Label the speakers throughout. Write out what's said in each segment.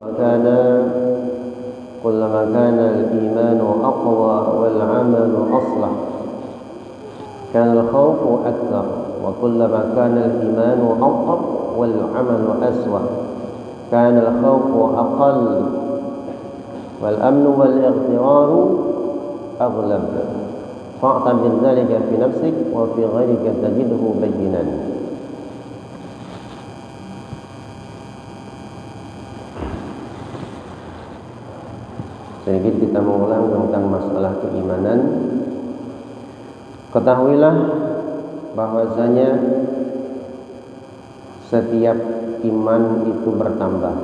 Speaker 1: كان كلما كان الإيمان أقوى والعمل أصلح كان الخوف أكثر وكلما كان الإيمان أقوى والعمل أسوأ كان الخوف أقل والأمن والاغترار أغلب فاعتبر ذلك في نفسك وفي غيرك تجده بينا. Sedikit kita mengulang tentang masalah keimanan. Ketahuilah bahwasanya setiap iman itu bertambah.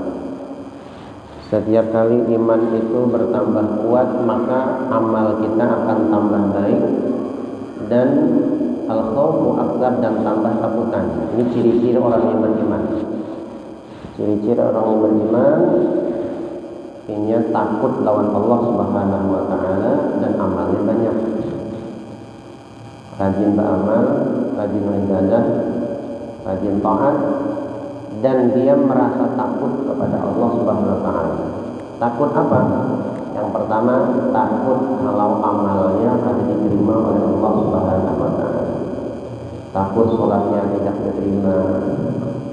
Speaker 1: Setiap kali iman itu bertambah kuat, maka amal kita akan tambah baik dan al-khawfu akbar dan tambah takutan. Ini ciri-ciri orang yang beriman. Ciri-ciri orang yang beriman ini takut lawan Allah Subhanahu wa taala dan amalnya banyak. Rajin beramal, rajin beribadah, rajin taat, dan dia merasa takut kepada Allah Subhanahu wa taala. Takut apa? Yang pertama, takut kalau amalnya akan diterima oleh Allah Subhanahu wa taala. Takut sholatnya tidak diterima,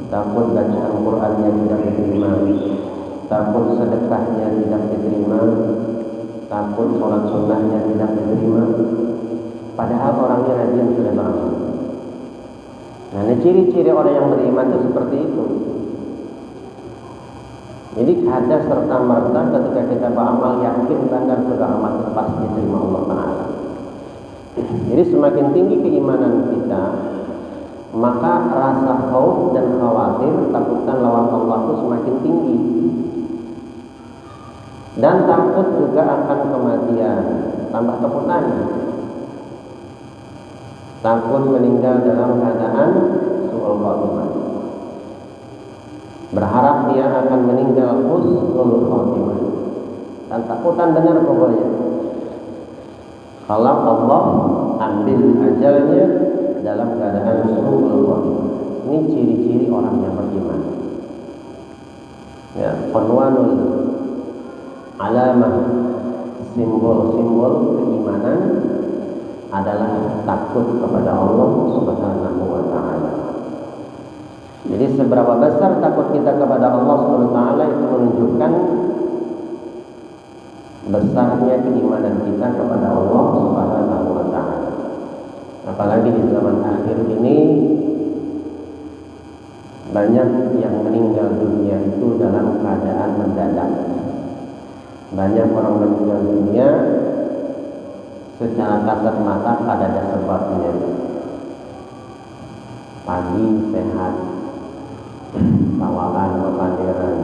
Speaker 1: takut bacaan Qur'annya tidak diterima, takut sedekahnya tidak diterima, takut sholat sunnahnya tidak diterima, padahal orangnya rajin sudah beramal. Nah, ini ciri-ciri orang yang beriman itu seperti itu. Jadi ada serta merta ketika kita beramal yakin dan sudah amat pasti diterima Allah Taala. Jadi semakin tinggi keimanan kita, maka rasa khauf dan khawatir, takutan lawan Allah itu semakin tinggi. Dan takut juga akan kematian, tambah takutan. Takut meninggal dalam keadaan su'ul khatimah. Berharap dia akan meninggal husnul khatimah. Dan takutan benar pokoknya. Kalau Allah ambil ajalnya dalam keadaan su'ul khatimah. Ini ciri-ciri orang yang beriman. Ya, qanwanul alamah, simbol-simbol keimanan adalah takut kepada Allah Subhanahu wa taala. Jadi seberapa besar takut kita kepada Allah Subhanahu wa taala itu menunjukkan besarnya keimanan kita kepada Allah Subhanahu wa taala. Apalagi di zaman akhir ini banyak yang meninggal dunia itu dalam keadaan mendadak. Banyak orang meninggal dunia secara kasat mata ada sebabnya. Pagi sehat, kawalan kepandiran,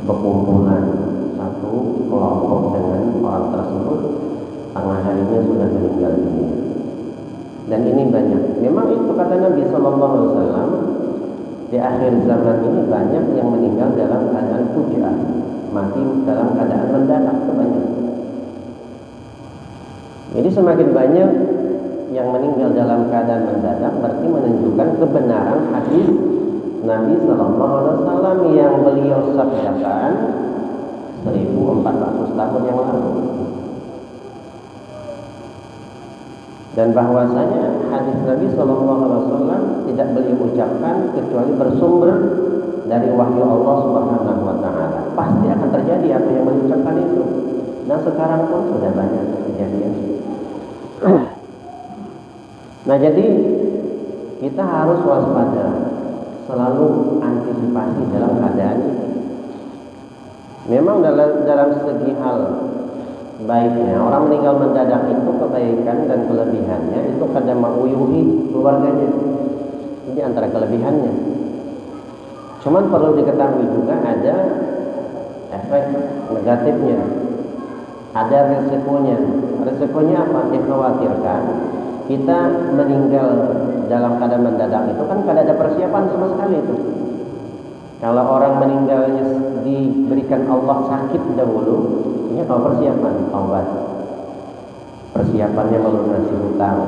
Speaker 1: berkumpulan satu kelompok dengan orang tersebut, tengah harinya sudah meninggal dunia. Dan ini banyak. Memang itu kata Nabi SAW, di akhir zaman ini banyak yang meninggal dalam keadaan fuji'ah, mati dalam keadaan mendadak kebanyakan. Jadi semakin banyak yang meninggal dalam keadaan mendadak berarti menunjukkan kebenaran hadis Nabi SAW yang beliau sabdakan 1400 tahun yang lalu. Dan bahwasanya hadis Nabi SAW tidak beliau ucapkan kecuali bersumber dari wahyu Allah Subhanahu wa taala. Pasti akan terjadi apa yang beliau ucapkan itu. Dan sekarang pun sudah banyak kejadian. Nah, jadi kita harus waspada, selalu antisipasi dalam keadaan ini. Memang dalam segi hal baiknya, orang meninggal mendadak itu kebaikan dan kelebihannya itu kadang menguyuhi keluarganya. Ini antara kelebihannya. Cuman perlu diketahui juga ada efek negatifnya, ada resikonya. Resikonya apa? Dikhawatirkan kita meninggal dalam keadaan mendadak itu kan tidak ada persiapan sama sekali itu. Kalau orang meninggalnya diberikan Allah sakit dahulu, ini kalau persiapan taubat, persiapannya melunasi hutang,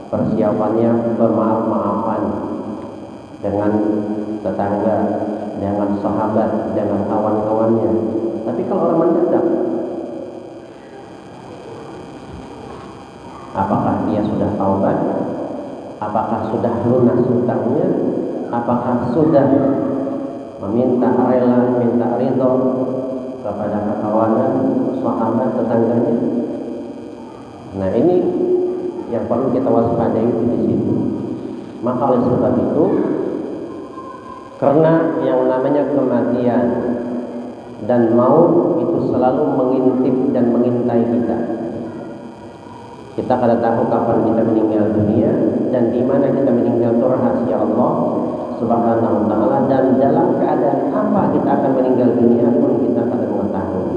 Speaker 1: persiapannya bermaaf-maafan dengan tetangga, dengan sahabat, dengan kawan-kawannya. Tapi kalau orang mendadak, apakah dia sudah taubat? Apakah sudah lunas hutangnya? Apakah sudah meminta rela, minta ridho kepada kawanan, sahabat, tetangganya? Nah, ini yang perlu kita waspadai di situ. Maka oleh sebab itu, karena yang namanya kematian dan maut itu selalu mengintip dan mengintai kita. Kita kada tahu kapan kita meninggal dunia dan di mana kita meninggal itu rahasia Allah Subhanahu wa taala, dan dalam keadaan apa kita akan meninggal dunia pun kita kada mengetahui.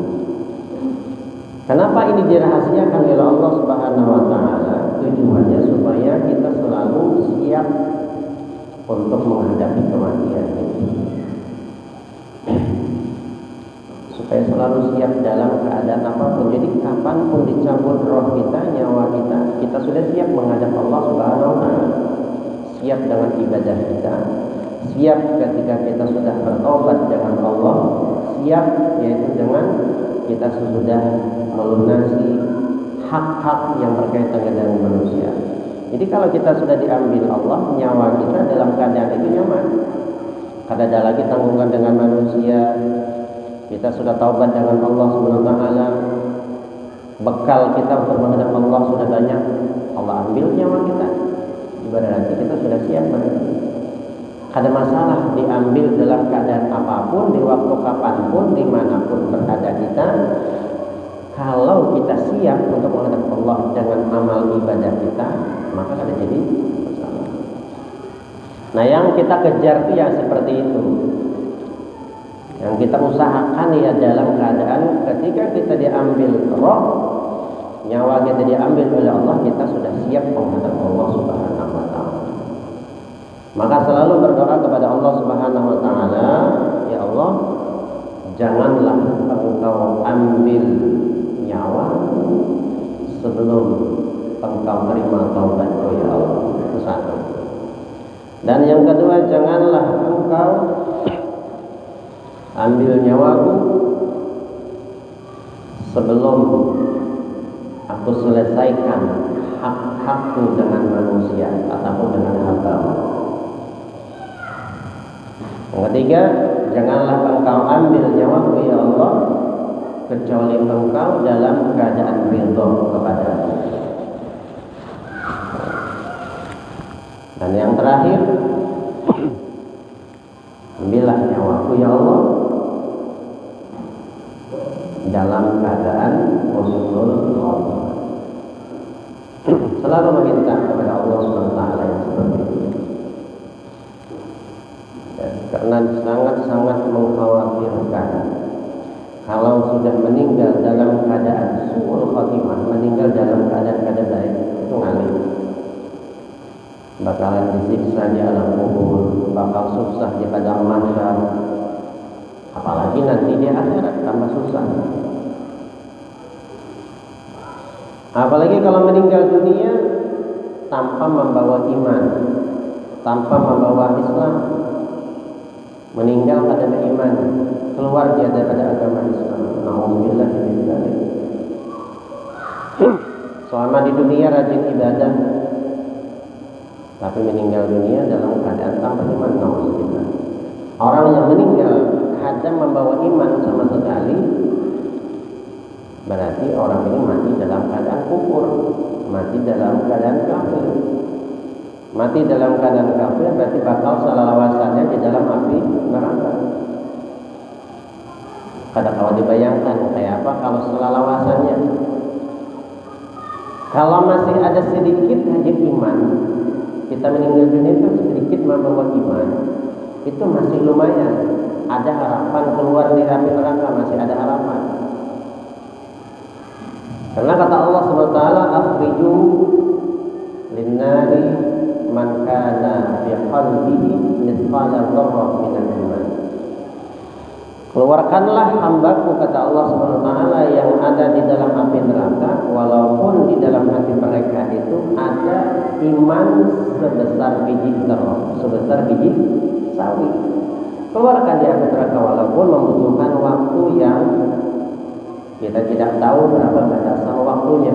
Speaker 1: Kenapa ini dirahasiakan oleh Allah Subhanahu wa taala? Tujuannya supaya kita selalu siap untuk menghadapi kematian ini. Supaya selalu siap dalam keadaan apapun. Jadi kapanpun dicabut roh kita, nyawa kita, kita sudah siap menghadap Allah Subhanahu wa taala. Siap dengan ibadah kita, siap ketika kita sudah bertobat dengan Allah, siap yaitu dengan kita sudah melunasi hak-hak yang berkaitan dengan manusia. Jadi kalau kita sudah diambil Allah, nyawa kita dalam keadaan itu nyaman. Kada ada lagi tanggungan dengan manusia. Kita sudah taubat dengan Allah Subhanahu wa taala. Bekal kita untuk menghadap Allah sudah banyak. Allah ambil nyawa kita. Berarti kita sudah siap berarti. Kada masalah diambil dalam keadaan apapun, di waktu kapanpun, dimanapun berada kita. Kalau kita siap untuk menghadap Allah dengan amal ibadah kita, maka kada jadi masalah. Nah, yang kita kejar itu yang seperti itu. Yang kita usahakan ya dalam keadaan ketika kita diambil roh, nyawa kita diambil oleh Allah, kita sudah siap menghadap Allah Subhanahu wa taala. Maka selalu berdoa kepada Allah Subhanahu wa taala, ya Allah, janganlah Engkau ambil nyawa sebelum Engkau terima taubatku ya Allah. Itu satu. Dan yang kedua, janganlah Engkau ambil nyawaku sebelum aku selesaikan hak-hakku dengan manusia ataupun dengan hamba-Mu. Yang ketiga, janganlah Engkau ambil nyawaku ya Allah kecuali Engkau dalam keadaan ridho kepadaku. Dan yang terakhir, ambillah nyawaku ya Allah dalam keadaan husnul khotimah. Selalu meminta kepada Allah Subhanahu wa taala yang seperti itu. Karena sangat-sangat mengkhawatirkan kalau sudah meninggal dalam keadaan suul khotimah, meninggal dalam keadaan kada baik, itu ngalih. Bakalan disiksa di alam kubur, bakal susah di padang mahsyar, apalagi nanti di akhirat tambah susah. Apalagi kalau meninggal dunia tanpa membawa iman, tanpa membawa Islam, meninggal pada iman, keluar dia daripada agama Islam. Nauzubillah min dzalik. Selama di dunia rajin ibadah, tapi meninggal dunia dalam keadaan tanpa iman, nauzubillah. Orang yang meninggal hadam membawa iman sama sekali, berarti orang ini mati dalam keadaan kufur, mati dalam keadaan kafir. Mati dalam keadaan kafir berarti bakal selalawasannya di dalam api neraka. Kada kalau dibayangkan kayak apa kalau selalawasannya. Kalau masih ada sedikit saja iman, kita meninggal dunia itu sedikit membawa iman, itu masih lumayan, ada harapan keluar dari api neraka, masih ada harapan. Karena kata Allah Subhanahu wa taala, akhriju linnari man kana fi qalbihi mithqala dzarrah minal iman. Keluarkanlah hambaku, kata Allah Subhanahu wa taala, yang ada di dalam api neraka, walaupun di dalam hati mereka itu ada iman sebesar biji zarrah, sebesar biji sawi. Keluarkan di api neraka walaupun walaupun membutuhkan waktu yang kita tidak tahu berapa batasan waktunya,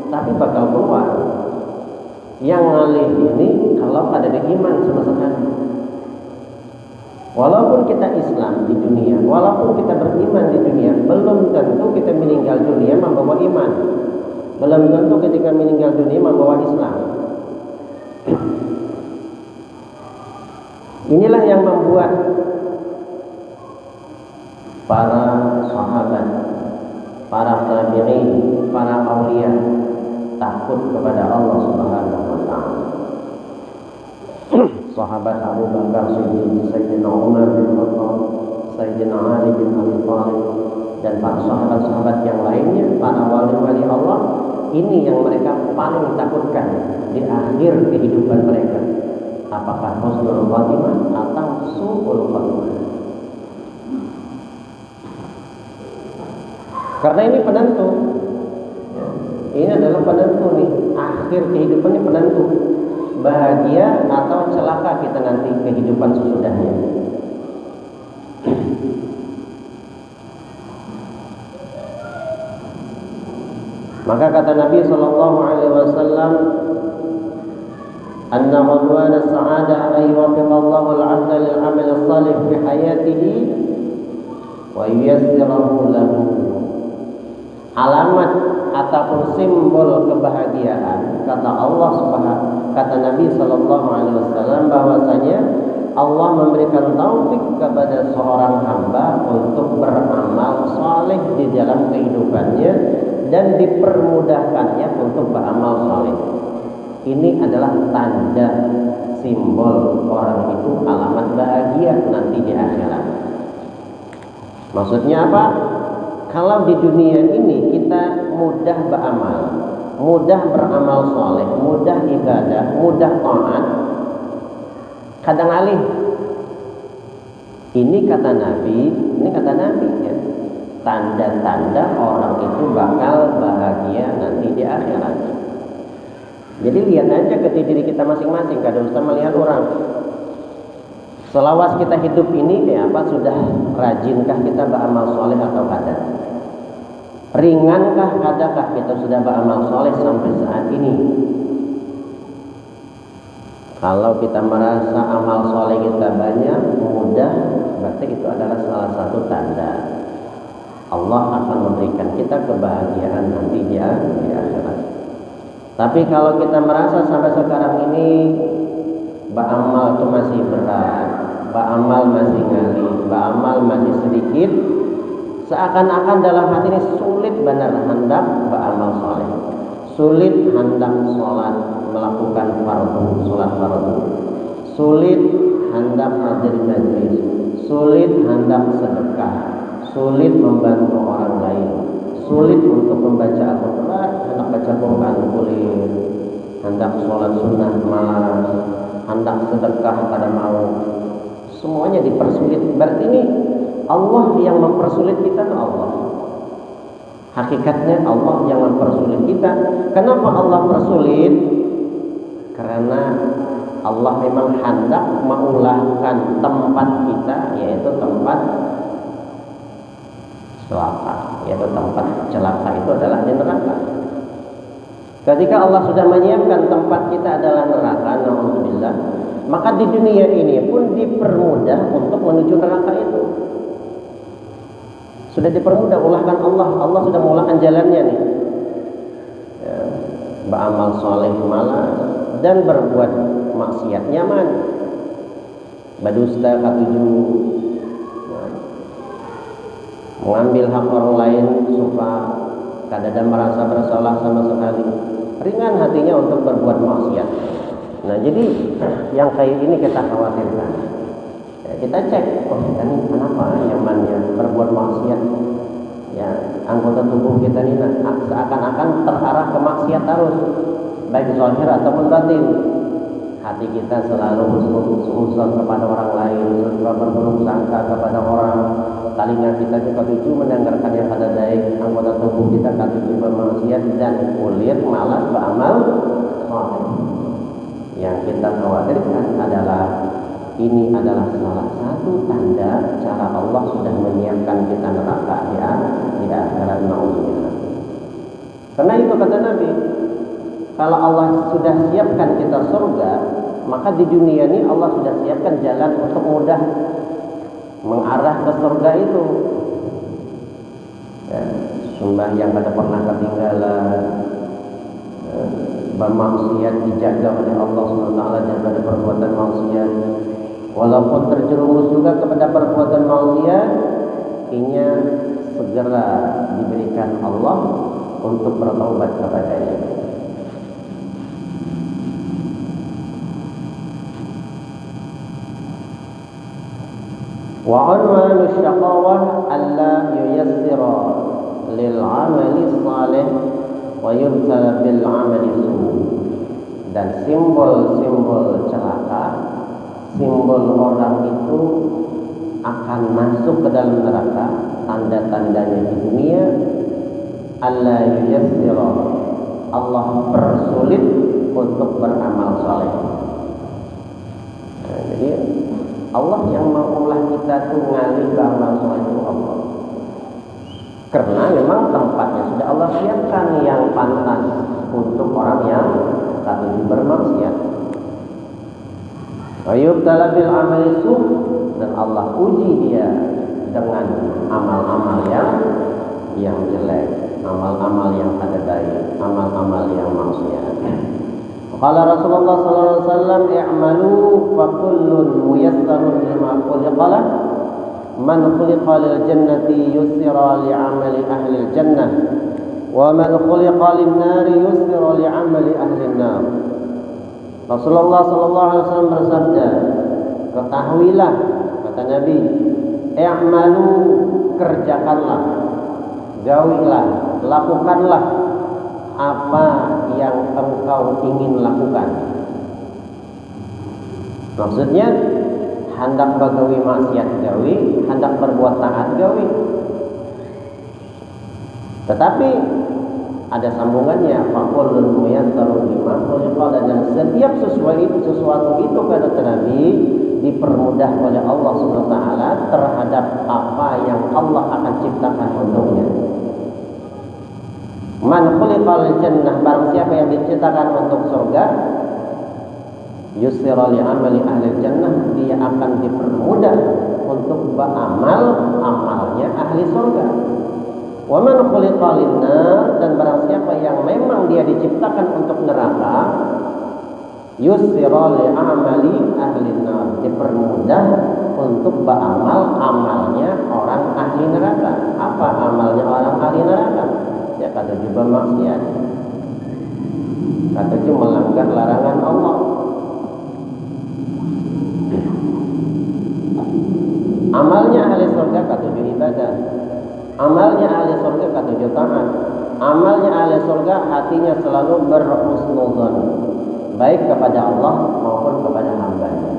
Speaker 1: tapi bakal keluar. Yang ngalih ini kalau ada iman sama sekali. Walaupun kita Islam di dunia, walaupun kita beriman di dunia, belum tentu kita meninggal dunia membawa iman. Belum tentu ketika meninggal dunia membawa Islam. Inilah yang membuat para sahabat, para tabi'in, para aulia takut kepada Allah Subhanahu wa taala. Sahabat Abu Bakar Siddiq, Sayyidina Umar bin Khattab, Sayyidina Ali bin Abi Thalib, dan para sahabat-sahabat yang lainnya, para wali-wali Allah, ini yang mereka paling takutkan di akhir kehidupan mereka. Apakah husnul khatimah atau su'ul khatimah? Karena ini penentu. Ini adalah penentu nih, akhir kehidupan ini penentu. Bahagia atau celaka kita nanti kehidupan sesudahnya. Maka kata Nabi sallallahu alaihi wasallam, "Anna udwan as-sa'adah ay yuwaffiq Allahu al-'abda lil 'amal as-salih fi hayatihi wa yuyassirahu lahu." Alamat ataupun simbol kebahagiaan kata Allah Subhanahu, kata Nabi sallallahu alaihi wasallam, bahwasanya Allah memberikan taufik kepada seorang hamba untuk beramal saleh di dalam kehidupannya dan dipermudahkannya untuk beramal saleh. Ini adalah tanda simbol orang itu alamat bahagia nanti di akhirat. Maksudnya apa? Kalau di dunia ini kita mudah beramal, mudah beramal soleh, mudah ibadah, mudah taat, kadang alih. Ini kata Nabi ya, tanda-tanda orang itu bakal bahagia nanti di akhirat. Jadi lihat aja ke diri kita masing-masing, kada usah melihat orang. Selawas kita hidup ini sudah rajinkah kita beramal soleh atau kada? Ringankah kadakah kita sudah beramal soleh sampai saat ini? Kalau kita merasa amal soleh kita banyak, mudah, berarti itu adalah salah satu tanda Allah akan memberikan kita kebahagiaan nanti di akhirat. Tapi kalau kita merasa sampai sekarang ini beramal itu masih berat, beramal masih ngalih, beramal masih sedikit, seakan-akan dalam hati ini sulit benar hendak beramal soleh, sulit hendak sholat, melakukan sholat fardu, sulit hendak hadir majlis, sulit hendak sedekah, sulit membantu orang lain, sulit untuk membaca Al-Quran, hendak baca Quran kulit, hendak sholat sunnah malas, hendak sedekah pada mau, semuanya dipersulit. Berarti ini Allah yang mempersulit kita, Allah. Hakikatnya Allah yang mempersulit kita. Kenapa Allah persulit? Karena Allah memang hendak mengulahkan tempat kita, yaitu tempat celaka, yaitu tempat celaka itu adalah di neraka. Ketika Allah sudah menyiapkan tempat kita adalah neraka, na'udzubillah, maka di dunia ini pun dipermudah untuk menuju neraka itu. Sudah dipermudah, ulahkan Allah sudah mengulahkan jalannya nih. Ya, beramal soleh malas dan berbuat maksiat nyaman. Badusta katuju, ya, mengambil hak orang lain suka, kadang merasa bersalah sama sekali, ringan hatinya untuk berbuat maksiat. Nah, jadi yang kayak ini kita khawatirkan. Ya, kita cek, kita ini kenapa nyamannya berbuat maksiat? Ya, anggota tubuh kita ini seakan-akan terarah ke maksiat terus, baik zahir ataupun batin. Hati kita selalu seuzon kepada orang lain, berburuk sangka kepada orang. Telinga kita ketujuh mendengarkan yang kada baik, anggota tubuh kita ketujuh bermaksiat, dan kulit malas beramal soleh. Yang kita khawatirkan adalah ini adalah salah satu tanda cara Allah Allah sudah menyiapkan kita neraka di akhirat. Nauzubillah. Karena itu kata Nabi, kalau Allah sudah siapkan kita surga, maka di dunia ini Allah sudah siapkan jalan untuk mudah mengarah ke surga itu. Ya, sembahyang kada pernah ketinggalan, bermaksiat dijaga oleh Allah SWT daripada perbuatan maksiat. Walaupun terjerumus juga kepada perbuatan maksiat, inya segera diberikan Allah untuk bertaubat kepadanya. Wa unwanu syaqawah alla yuyassira lil amali salih wa yubtala bil amali su. Dan simbol-simbol celaka, simbol orang itu akan masuk ke dalam neraka, tanda-tandanya di dunia, alla yuyassira, Allah persulit untuk beramal saleh. Nah, jadi Allah yang mengulah kita tuh ngalih ke amal soleh itu Allah. Karena memang tempatnya sudah Allah siapkan yang pantas untuk orang yang tadi bermaksiat. Wa yubtala bil amali su, dan Allah uji dia dengan amal-amal yang jelek, amal-amal yang kada baik, amal-amal yang maksiat. Qala Rasulullah sallallahu alaihi wasallam, i'malu fa kullun muyassarun lima khuliqa lah. Man khuliqa lil jannati yusira li amali ahli jannah, wa man khuliqa lin nari yusira li amali ahli nar. Rasulullah sallallahu alaihi wasallam bersabda, ketahuilah, kata Nabi, i'malu, kerjakanlah, gawilah, lakukanlah apa yang engkau ingin lakukan. Maksudnya hendak bagawi maksiat gawi, hendak berbuat taat gawi. Tetapi ada sambungannya, faqulun muyassarun lima khuliqa, dan setiap sesuatu itu kata Nabi dipermudah oleh Allah Subhanahu wa taala terhadap apa yang Allah akan ciptakan untuknya. Man khuliqal jannah, barang siapa yang diciptakan untuk surga, yusira li amali ahli jannah, dia akan dipermudah untuk beramal amalnya ahli surga. Wa man khuliqal nar, dan barang siapa yang memang dia diciptakan untuk neraka, yusira li amali ahli nar, dipermudah untuk beramal amalnya orang ahli neraka. Apa amalnya orang ahli neraka? Ya kata juga maksiat, kata juga melanggar larangan Allah. Amalnya ahli surga kata juga ibadah, amalnya ahli surga kata juga taat, amalnya ahli surga hatinya selalu berhusnuzon, baik kepada Allah maupun kepada hambanya.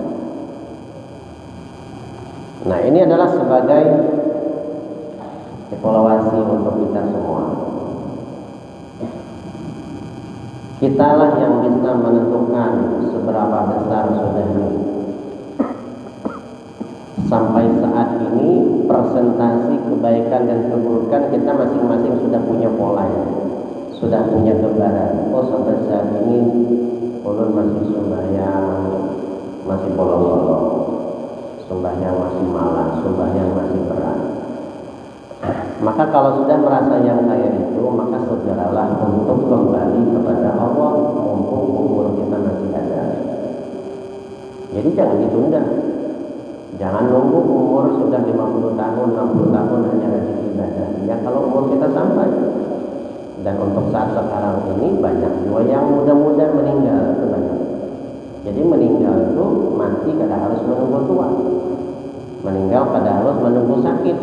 Speaker 1: Nah, ini adalah sebagai evaluasi untuk kita semua. Kitalah yang bisa menentukan seberapa besar sudah ini. Sampai saat ini presentasi kebaikan dan keburukan kita masing-masing sudah punya polanya, sudah punya gambaran. Oh, sampai saat ini ulun masih sembahyang, masih bolong-bolong, sembahyang masih malas, sembahyang masih berat. Maka kalau sudah merasa yang kayak itu, maka segeralah untuk kembali kepada Allah mumpung umur kita masih ada. Jadi jangan ditunda. Jangan nunggu umur sudah 50 tahun, 60 tahun hanya rajin ibadah. Ya kalau umur kita sampai. Dan untuk saat sekarang ini banyak juga yang muda-muda meninggal, itu banyak. Jadi meninggal itu mati kada harus menunggu tua. Meninggal kada harus menunggu sakit.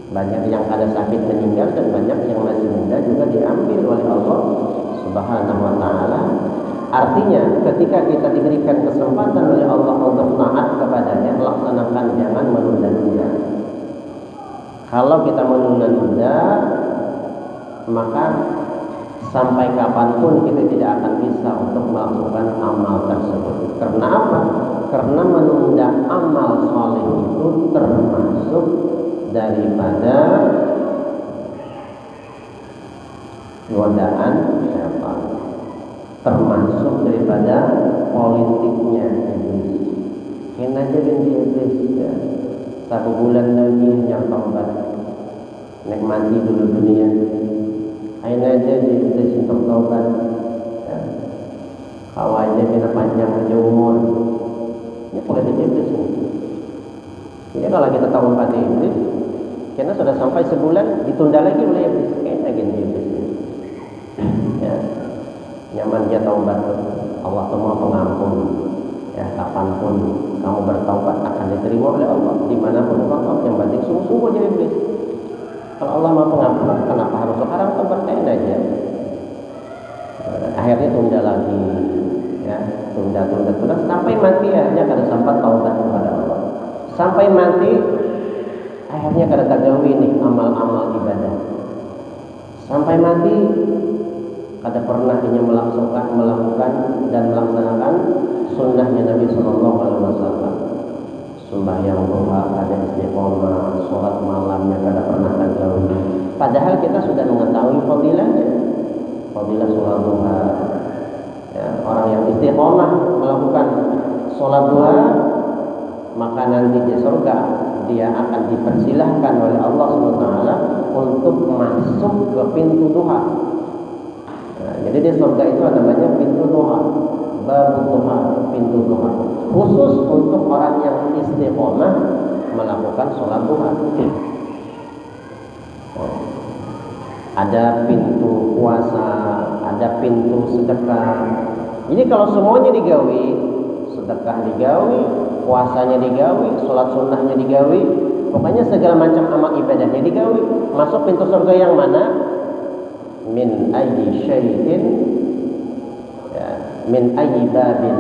Speaker 1: Banyak yang ada sakit meninggal, dan banyak yang masih muda juga diambil oleh Allah Subhanahu wa taala. Artinya ketika kita diberikan kesempatan oleh Allah untuk taat kepadanya, laksanakan, jangan menunda-nunda. Kalau kita menunda-nunda, maka sampai kapanpun kita tidak akan bisa untuk melakukan amal tersebut. Karena apa? Karena menunda amal soleh itu termasuk daripada godaan syaitan, termasuk daripada politiknya iblis. Kena aja benci iblis ya. 1 bulan lagi yang taubat, nikmati dulu dunia. Ain aja di iblis untuk taubat ya. Kawannya kena panjang aja umur. Ini politik iblis ini. Jadi kalau kita tahu mati iblis, karena sudah sampai sebulan ditunda lagi oleh iblis, kayaknya gini iblis. Ya, nyaman dia taubat, Allah semua pengampun. Ya, kapanpun kamu bertaubat akan diterima oleh Allah, dimanapun kau, yang penting sungguh-sungguh jadi iblis. Kalau Allah mau pengampun, kenapa harus sekarang taubat aja? Akhirnya tunda lagi, ya, tunda sampai mati akhirnya kada sempat taubat kepada Allah. Sampai mati akhirnya kada tagawi nih amal-amal ibadah. Sampai mati kada pernah hanya melakukan dan melaksanakan sunnahnya Nabi Sallallahu Alaihi Wasallam. Sembahyang duha kada istiqomah, sholat malamnya kada pernah tagawi. Padahal kita sudah mengetahui fadilahnya, fadilah sholat duha. Ya, orang yang istiqomah melakukan sholat duha, maka nanti di surga dia akan dipersilahkan oleh Allah SWT untuk masuk ke pintu duha. Nah, jadi di surga itu namanya pintu duha, bab duha, pintu duha, khusus untuk orang yang istiqomah melakukan sholat duha. Ada pintu puasa, ada pintu sedekah. Jadi kalau semuanya digawi, sedekah digawi, puasanya digawi, sholat sunnahnya digawi, pokoknya segala macam amal ibadahnya digawi, masuk pintu surga yang mana? Min ayyi syai'in, ya, min ayyi babin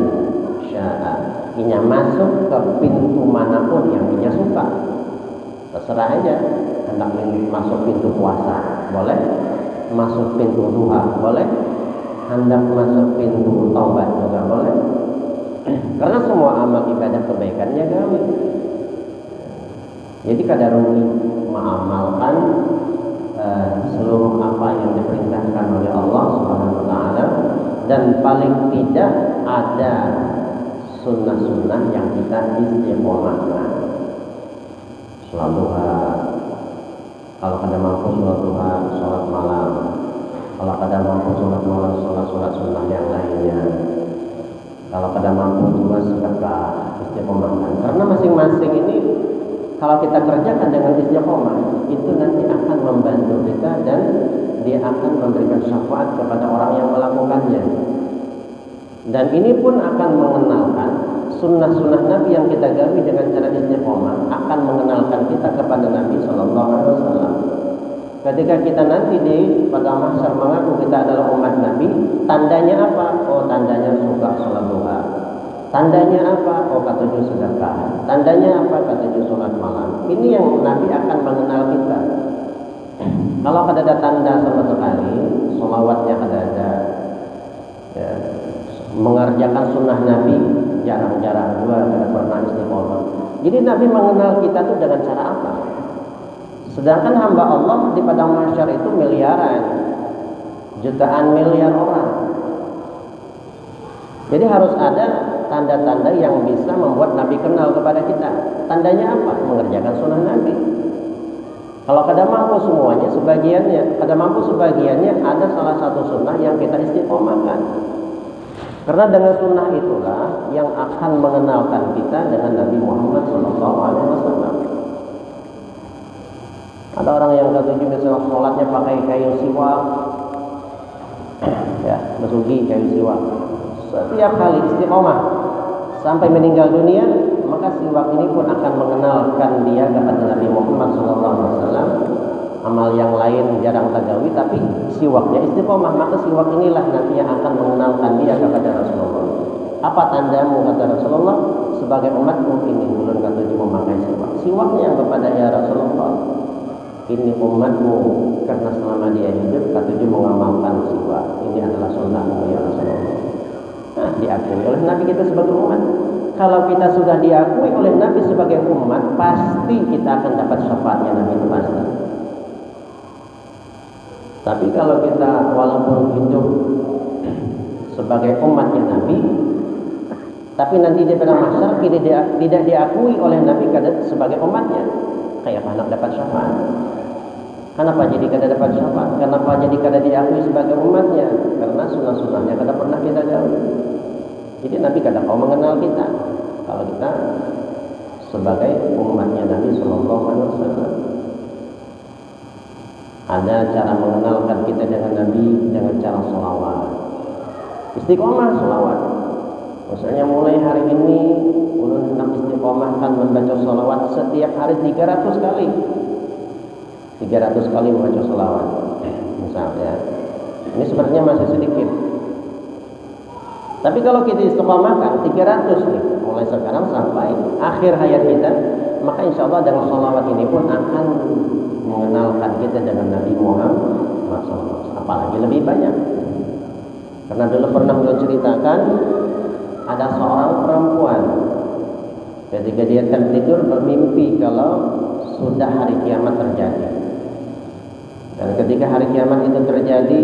Speaker 1: sya'a. Inya masuk ke pintu manapun yang dia suka. Terserah aja. Hendak masuk pintu puasa, boleh. Masuk pintu duha, boleh. Hendak masuk pintu taubat juga boleh. Karena semua amal ibadah kebaikannya gawe. Jadi kada rugi mengamalkan seluruh apa yang diperintahkan oleh Allah Subhanahu wa taala, dan paling tidak ada sunnah-sunnah yang kita istiqomahkan. Sholat duha, kalau kada mampu sholat duha, sholat malam. Kalau kada mampu sholat malam, sholat sunnah yang lainnya. Kalau kada mampu juga sedekah, istiqomahkan. Karena masing-masing ini kalau kita kerjakan dengan istiqomah, itu nanti akan membantu kita dan dia akan memberikan syafaat kepada orang yang melakukannya. Dan ini pun akan mengenalkan sunnah-sunnah Nabi yang kita gawi dengan cara istiqomah, akan mengenalkan kita kepada Nabi Sallallahu Alaihi Wasallam. Ketika kita nanti di pada mahsyar mengaku kita adalah umat Nabi, tandanya apa? Oh, tandanya suka sholat duha. Tandanya apa? Oh, ketujuh sedekah. Tandanya apa? Ketujuh sholat malam. Ini yang Nabi akan mengenal kita. Kalau kada ada tanda sama sekali, sholawatnya kada ada, ya, mengerjakan sunnah Nabi jarang-jarang juga, kada pernah istiqomah. Jadi Nabi mengenal kita tuh dengan cara apa? Sedangkan hamba Allah di padang mahsyar itu miliaran, jutaan miliar orang. Jadi harus ada tanda-tanda yang bisa membuat Nabi kenal kepada kita. Tandanya apa? Mengerjakan sunnah Nabi. Kalau kada mampu semuanya, sebagiannya, kada mampu sebagiannya, ada salah satu sunnah yang kita istiqomahkan. Karena dengan sunnah itulah yang akan mengenalkan kita dengan Nabi Muhammad SAW. Ada orang yang ketujuh misalnya sholatnya pakai kayu siwak, ya, bersugi kayu siwak. Setiap kali istiqomah sampai meninggal dunia, maka siwak ini pun akan mengenalkan dia kepada Nabi Muhammad SAW. Amal yang lain jarang tagawi, tapi siwaknya istiqomah, maka siwak inilah nanti yang akan mengenalkan dia kepada Rasulullah. Apa tandamu, kata Rasulullah? Sebagai umatmu ini ulun ketujuh memakai siwak. Siwaknya kepada ya Rasulullah, ini umatmu karena selama dia hidup ketujuh mengamalkan siwak. Ini adalah sunnahmu ya Rasulullah. Nah, diakui oleh Nabi kita sebagai umat. kalau kita sudah diakui oleh Nabi sebagai umat, pasti kita akan dapat syafaatnya Nabi, itu pasti. Tapi kalau kita walaupun hidup sebagai umatnya Nabi, tapi nanti di padang mahsyar tidak diakui oleh Nabi sebagai umatnya, kayak mana dapat syafaat? Kenapa jadi kada dapat syafaat? Kenapa jadi kada diakui sebagai umatnya? Karena sunnah-sunnahnya kada pernah kita jauh. Jadi Nabi kada mau mengenal kita kalau kita sebagai umatnya Nabi Sallallahu Alaihi Wasallam. Ada cara mengenalkan kita dengan Nabi dengan cara sholawat. Istiqomah sholawat. Maksudnya mulai hari ini ulun hendak istiqomahkan membaca sholawat setiap hari 300 kali. 300 kali membaca sholawat. Misalnya, ini sebenarnya masih sedikit. Tapi kalau kita istiqomahkan 300 nih, mulai sekarang sampai akhir hayat kita, maka insya Allah dengan sholawat ini pun akan mengenalkan kita dengan Nabi Muhammad SAW. Apalagi lebih banyak. Karena dulu pernah beliau ceritakan, ada seorang perempuan ketika dia tertidur bermimpi kalau sudah hari kiamat terjadi. Dan ketika hari kiamat itu terjadi,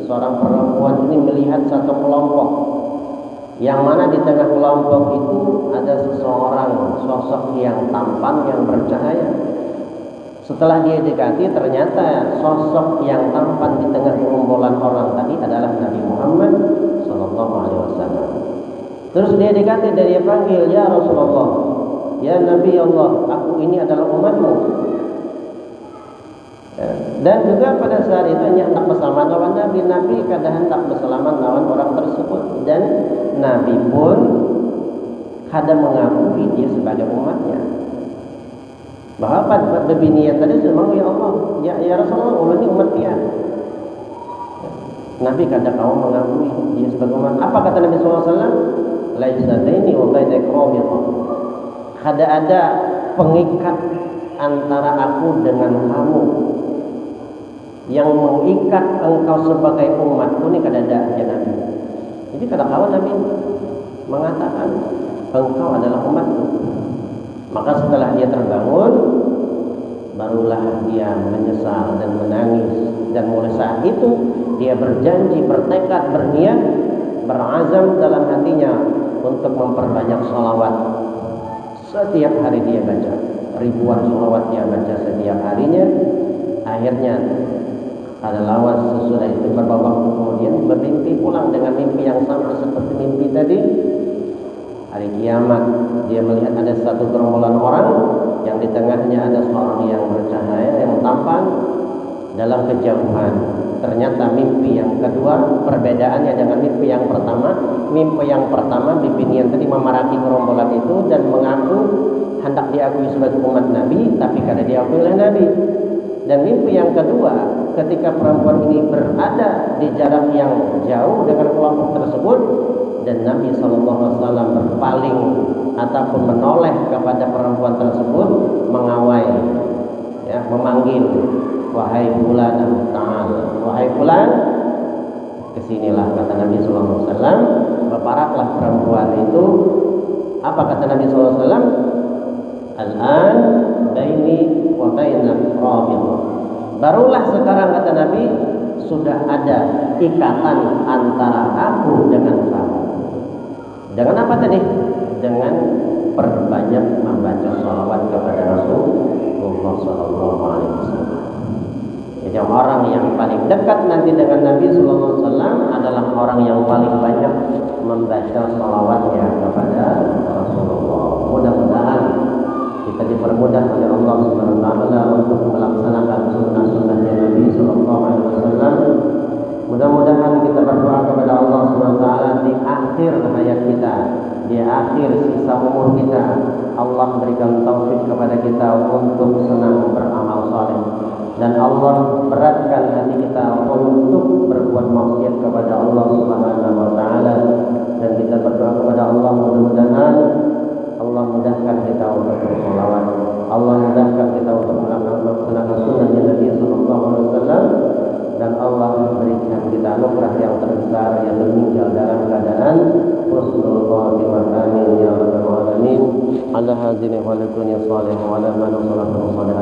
Speaker 1: seorang perempuan ini melihat satu kelompok, yang mana di tengah kelompok itu ada seseorang sosok yang tampan, yang bercahaya. Setelah dia dekati, ternyata sosok yang tampan di tengah gerombolan orang tadi adalah Nabi Muhammad Sallallahu Alaihi Wasallam. Terus dia dekati dan dia panggil, ya Rasulullah, ya Nabi Allah, aku ini adalah umatmu. Dan juga pada saat itu hendak bersalaman lawan Nabi. Nabi kadang hendak bersalaman lawan orang tersebut, dan Nabi pun kadang mengakui dia sebagai umatnya. Bahwa pada bebinian tadi semua, ya Allah, ya Rasulullah, Allah ini umat dia. Nabi kadang kau mengakui dia sebagai umat. Apa kata Nabi SAW? Laisa baini wa bainak rabithah. Kada ada pengikat antara aku dengan kamu. Yang mengikat engkau sebagai umatku ini kada ada, ya Nabi. Jadi kada kawan Nabi mengatakan engkau adalah umatku. Maka setelah dia terbangun, barulah dia menyesal dan menangis. Dan mulai saat itu dia berjanji, bertekad, berniat, berazam dalam hatinya untuk memperbanyak sholawat. Setiap hari dia baca, ribuan sholawat dia baca setiap harinya. Akhirnya ada lawas sesudah itu beberapa waktu kemudian bermimpi pulang dengan mimpi yang sama seperti mimpi tadi. Hari kiamat dia melihat ada satu gerombolan orang yang di tengahnya ada seorang yang bercahaya, yang tampan dalam kejauhan. Ternyata mimpi yang kedua perbedaannya dengan mimpi yang pertama. Mimpi yang pertama bibinian tadi memarahi gerombolan itu dan mengaku hendak diakui sebagai umat Nabi, tapi kada diakui oleh Nabi. Dan mimpi yang kedua, ketika perempuan ini berada di jarak yang jauh dengan kelompok tersebut, dan Nabi SAW berpaling ataupun menoleh kepada perempuan tersebut, mengawai, ya, memanggil, wahai fulan, ta'al, wahai fulan, kesinilah, kata Nabi SAW. Berparaklah perempuan itu. Apa kata Nabi SAW? Al-an baini wa bainak rabithah. Barulah sekarang, kata Nabi, sudah ada ikatan antara aku dengan kamu. Dengan apa tadi? Dengan perbanyak membaca sholawat kepada Rasulullah Sallallahu Alaihi Wasallam. Jadi orang yang paling dekat nanti dengan Nabi Sallallahu Alaihi Wasallam adalah orang yang paling banyak membaca sholawatnya kepada Rasulullah. Mudah-mudahan kita dipermudah oleh Allah Subhanahu Wa Taala untuk melaksanakan sunnah-sunnahnya Nabi Sallallahu Alaihi Wasallam. Mudah-mudahan kita berdoa kepada Allah Subhanahu Wa Taala di akhir hayat kita, di akhir sisa umur kita, Allah berikan taufik kepada kita untuk senang beramal saleh, dan Allah beratkan hati kita untuk berbuat maksiat kepada Allah Subhanahu Wa Taala. Dan kita berdoa kepada Allah, mudah-mudahan Allah mudahkan kita untuk bersolawat, Allah mudahkan kita untuk melaksanakan sunnahnya Nabi Sallallahu Alaihi Wasallam, dan Allah berikan kita anugerah yang terbesar, yang meninggal dalam keadaan husnul khatimah. Amin ya على هذه ولكن صالح ولا من صالح صالح